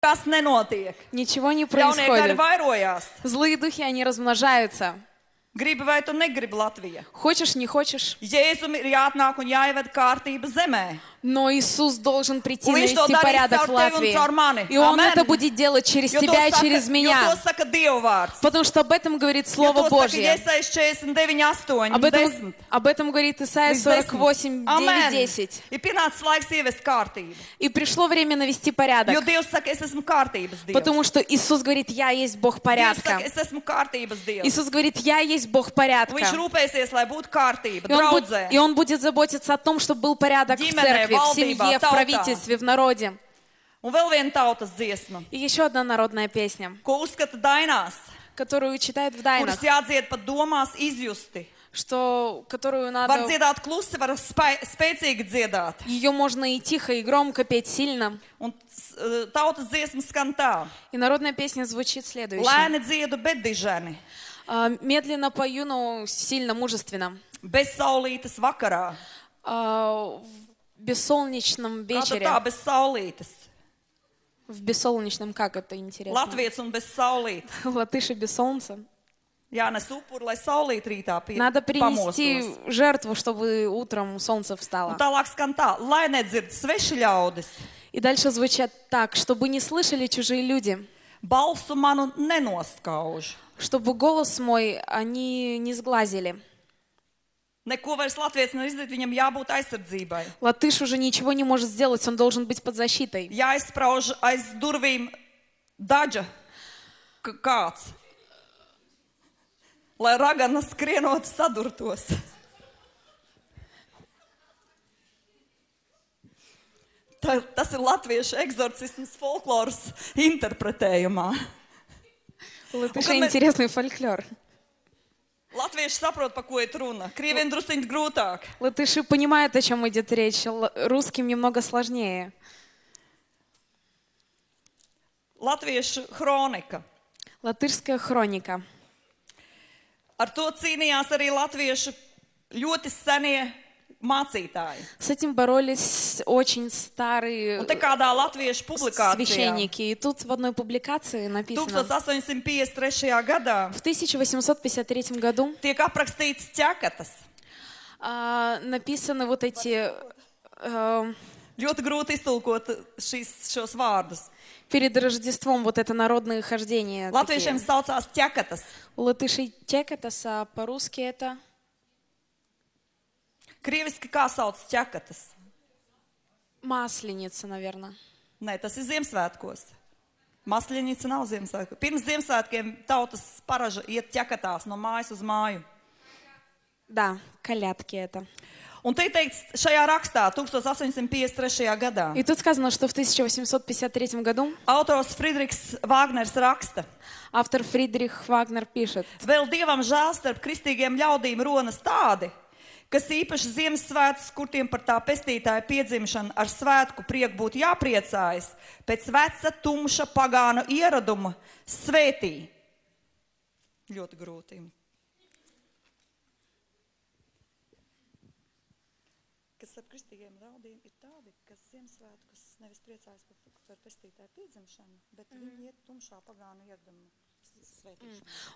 Kas nenotiek? Ничего не Ļaunie gari происходит. vairojās. Злые духи, они размножаются. Gribi vai tu negribi Latviju? Хочешь, не хочешь. Jēzum ir jāatnāk un jāieved kārtība zemē. Но Иисус должен прийти Un viņš to навести darīs порядок caur в tevi un Латвии. caur mani. И Он Amen. это будет делать через Jo to тебя и saka- через jo меня. to saka Dieva vārds. Потому что об этом говорит Jo Слово to saka Божье. Jesais 49:8, Об 10. этом говорит Исайя 48, 9, 10. Ir pienācis laiks ievest kārtību. И пришло время навести порядок. Jo Dievs saka, es esmu kārtības Dievs. Потому что Иисус говорит, я есть Бог Dievs порядка. saka, es esmu kārtības Dievs. Иисус говорит, я есть Бог Un порядка. viņš rūpēsies, lai būtu kārtība, И он будет заботиться о том, чтобы был порядок в Ģimenē, церкви, в valdībā, семье, в tautā. правительстве, в народе. Un vēl viena tautas dziesma, И еще одна народная песня, ko uzskata dainās, которую читают в kuras Дайнах, jādzied pat domās izjusti. которую Var надо... dziedāt klusi, var spēcīgi dziedāt. Ее можно и тихо, и громко петь сильно. Un tautas dziesma skan tā. И народная песня звучит следующая. Lēni dziedu, bet diženi. Медленно пою, но сильно, мужественно. Bez saulītes vakarā. В бессолнечном Kā tad вечере. tā bez saulītes? В бессолнечном, как это интересно? Latviets un bez saulītes. Латыши без солнца. Jānes upuru, lai saulīt rītā Надо принести pamostos. жертву, чтобы утром солнце Un встало. tālāk skan tā. Lai nedzird sveši ļaudis, И дальше звучат так, чтобы не слышали чужие люди, balsu manu nenoskauž. чтобы голос мой они не сглазили. Neko vairs latviets nevar izdarīt, viņam jābūt aizsardzībai. Латыш уже ничего не может сделать, он должен быть под защитой. Jāizsprauž aiz durvīm daļa kāds, lai ragana skrienot sadurtos. Tas ir latviešu eksorcisms folkloras interpretējumā. У латышей Un, kad интересный фольклор. Latvieši saprot, pa ko ir runa. Krieviem drusciņi grūtāk. Латыши понимают, о чем идет речь. Русским немного сложнее. Latviešu хronika. Латышская хроника. Ar to cīnījās arī latviešu ļoti senie mācītāji. С этим боролись очень старые Un te kādā latviešu publikācijā священники. И тут в одной публикации написано, 1853. gadā в 1853 году tiek aprakstīts ķekatas. написаны вот эти... Ļoti grūti iztulkot šos vārdus. перед Рождеством вот это народные хождения. Latviešiem saucās ķekatas. У латышей текатас, а по-русски это... Krieviski kā sauc ķekatas? Масленица, наверное. Nē, tas ir Ziemassvētkos. Masļiņica nav Ziemassvētkos. Pirms Ziemassvētkiem tautas paraža iet ķekatās no mājas uz māju. Да, колядки это. Un te teikts šajā rakstā 1853. gadā. И тут сказано, что в 1853 году Autors Friedrichs Vāgners raksta. автор Фридрих Вагнер пишет: Vēl Dievam žēl starp kristīgiem ļaudīm ronas tādi, kas īpaši Ziemassvētkus, kur tiem par tā pestītāja piedzimšanu ar svētku prieku būtu jāpriecājas, pēc veca tumša pagānu ieraduma svētī. Ļoti grūti. Kas starp kristīgiem ļaudīm ir tādi, kas Ziemassvētkus nevis priecājas par pestītāja piedzimšanu, bet viņi iet tumšā pagānu ieraduma.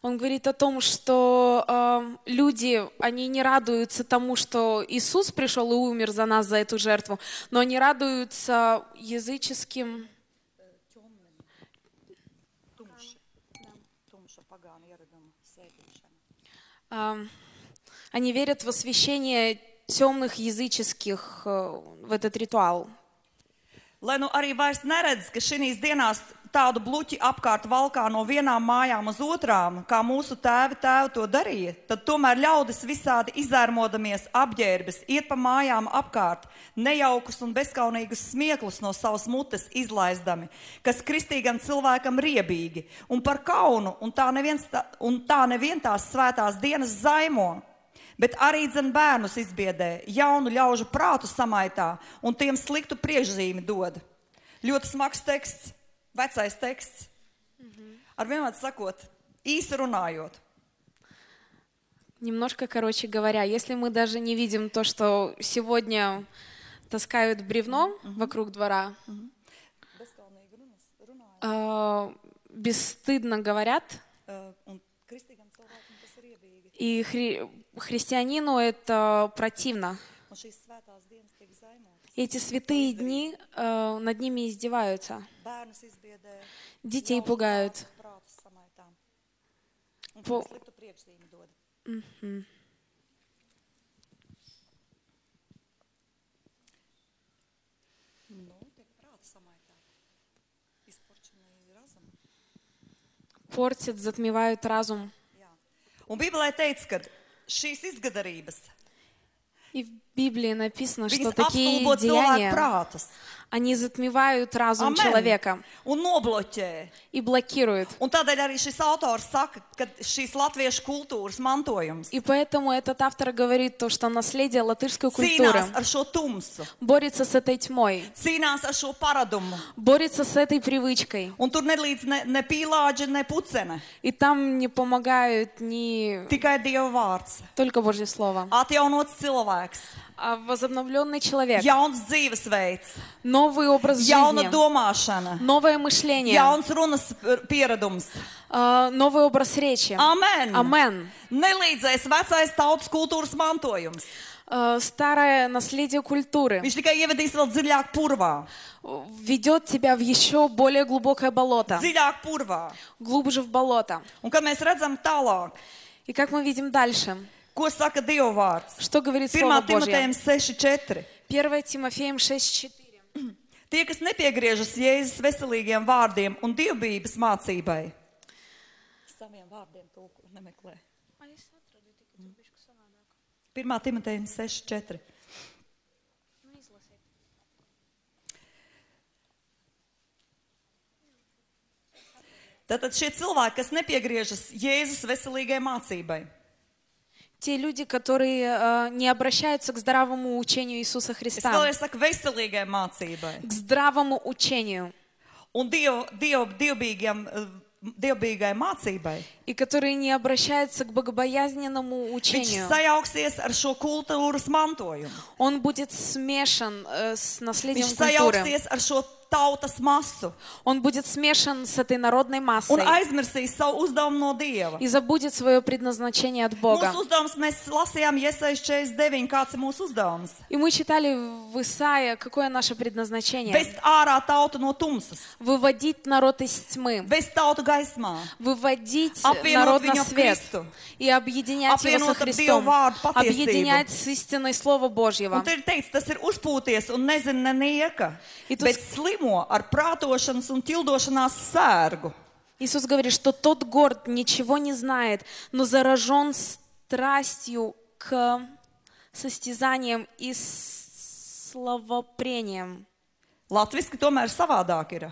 Он говорит о том, что люди, они не радуются тому, что Иисус пришел и умер за нас, за эту жертву, но они радуются языческим... Они верят в освящение темных языческих, в этот ритуал. Lai nu arī vairs neredz, ka šīs dienās tādu bluķi apkārt valkā no vienām mājām uz otrām, kā mūsu tēvi to darīja, tad tomēr ļaudis visādi izērmodamies apģērbis, iet pa mājām apkārt, nejaukus un bezkaunīgus smieklus no savas mutes izlaizdami, kas kristīgam cilvēkam riebīgi, un par kaunu, un tā nevien tās svētās dienas zaimo. Bet arī dzen bērnus izbiedē, jaunu ļaužu prātu samaitā un tiem sliktu priekšzīmi dod. Ļoti smags teksts, vecais teksts. Ar vienmēr sakot, īsi runājot. Немножко короче говоря, если мы даже не видим то, что сегодня таскают бревно вокруг двора, бесстыдно говорят, Un kristīgam cilvēkam tas ir iebīgi. и христианину это противно. Un šīs svētās dienas tiek zaimotas. Эти святые дни над ними издеваются, Bērnus izbiedē, детей пугают. prātus samaitā. Un Po- sliktu priekšzīmi dod. Nu, tiek prāti samaitāti. Izporčināja razum. Портят, затмевают разум. Jā. Un Bībelē teica, ka šīs izgadarības, И в Библии написано, что viņas такие apstulbo cilvēku деяния, prātus они затмевают разум Amen. человека Un nobloķē. и блокируют. Un tādēļ arī šis autors saka, ka šīs latviešu kultūras mantojums И поэтому этот автор говорит то, что наследие латышской культуры cīnās ar šo tumsu, борется с этой тьмой, cīnās ar šo paradumu. борется с этой привычкой. Un tur nelīdz ne pīlāģi, ne pucene, И там не помогают ни tikai Dieva vārds. только Божье Слово, Atjaunots cilvēks, а возобновленный человек, jauns dzīvesveids, новый образ jauna жизни, domāšana, новое мышление, jauns runas pieredums. новый образ речи. Amen! Амен. Nelīdzēs vecais tautas kultūras mantojums. Старое наследие культуры Viņš tikai ievedīs vēl dziļāk purvā. ведет тебя в еще более глубокое болото, Dziļāk purvā. глубже в болото. Un kad mēs redzam tālāk, И как мы видим дальше, ko saka Dieva vārds? что говорит 1. Слово Божье? Timotejam 6.4. 1 Тимофеем 6:4. Tie, kas nepiegriežas Jēzus veselīgiem vārdiem un dievbijības mācībai. Saviem vārdiem tulku nemeklē. 1. Timotejam 6.4. Tātad šie cilvēki, kas nepiegriežas Jēzus veselīgai mācībai. Те люди, которые не обращаются к здравому учению Иисуса Es Христа, vēlreiz saku veselīgai mācībai. к здравому учению, Un dievbijīgai mācībai. и которые не обращаются к богобоязненному Viņš учению. sajauksies ar šo kultūras mantojumu. Он будет смешан с наследием Viņš культуры. sajauksies ar šo tautas masu Он будет смешан с этой народной un массой aizmirsīs savu uzdevumu no Dieva. и забудет свое предназначение от Бога. Mūsu uzdevums, mēs lasījām Iesaijas 49, kāds ir mūsu uzdevums. И мы читали в Исаии, какое наше предназначение. Vest ārā tautu no tumsas, Выводить народ из тьмы, vest tautu gaismā, выводить apvienot народ на viņu ap свет Kristu. и объединять его со Apvienot ar Dievu Христом, vārdu patiesību. объединять с истиной Слова Божьего. Un te ir teikts, tas ir uzpūties un nezina nenieka, И тут bet slimo ar prātošanas un tildošanās sērgu. Иисус говорит, что тот горд ничего не знает, но заражен страстью к состязаниям и словопрениям. Latviski tomēr savādāk ir.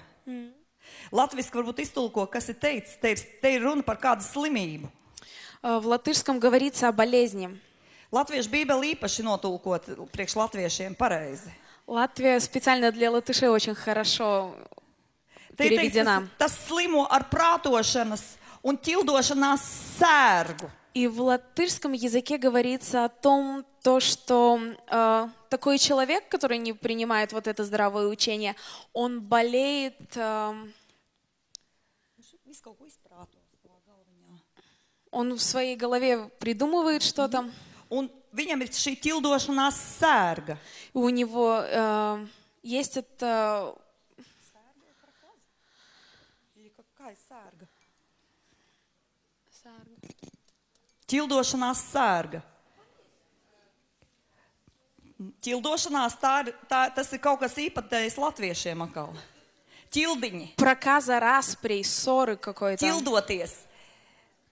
Latviski varbūt iztulko, kas ir teikts, te ir runa par kādu slimību. В латышском говорится о болезни. Latviešu bībeli īpaši notulkot priekš latviešiem pareizi. Латвия специально для латышей очень хорошо Te ir teikts, переведена. tas slimo ar prātošanas un tildošanās sērgu. И в латышском языке говорится о том, то, что такой человек, который не принимает вот это здравое учение, он болеет, Viss kaut ko izprāto savā galviņā. он в своей голове придумывает что-то, Un viņam ir šī tildošanās sērga. и у него есть это... Kā ir sērga? Tildošanās sērga. Tildošanās tas ir kaut kas īpatējs latviešiem atkal. Ķildiņi. Проказа, распри, ссоры какой-то. Ķildoties.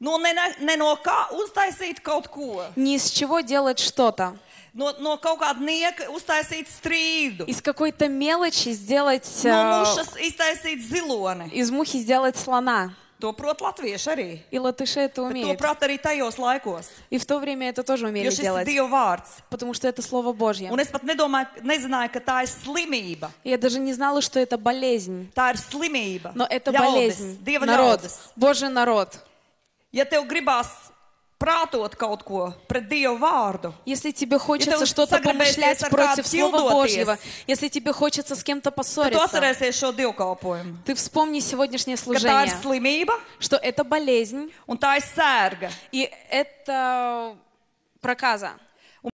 No ne no kā uztaisīt kaut ko. Ни из чего делать что-то. No kaut kāda nieka uztaisīt strīdu. Из какой-то мелочи сделать... No mušas iztaisīt ziloni. Из мухи сделать слона. To prot latvieši arī. И латыши это Bet to умеют. prāt arī tajos laikos. И в то время это тоже умели Jo šis ir делать. Dieva vārds. Потому что это Слово Божье. Un es pat nezināju, ka tā ir slimība. Я даже не знала, что это болезнь. Tā ir slimība. Но это Ļaudis, болезнь. Dieva Народ. ļaudis. Божий народ. Ja tev gribās prātot kaut ko pret Dievu vārdu. Если тебе хочется tev что-то помышлять sagribēsies ar против kādu Слова ķildoties, Божьего, если тебе хочется с кем-то Tad tu поссориться, atcerēsies šo dievkalpojumu. ты вспомни сегодняшнее Ka tā ir служение, slimība что это болезнь un tā ir sērga. и это проказа.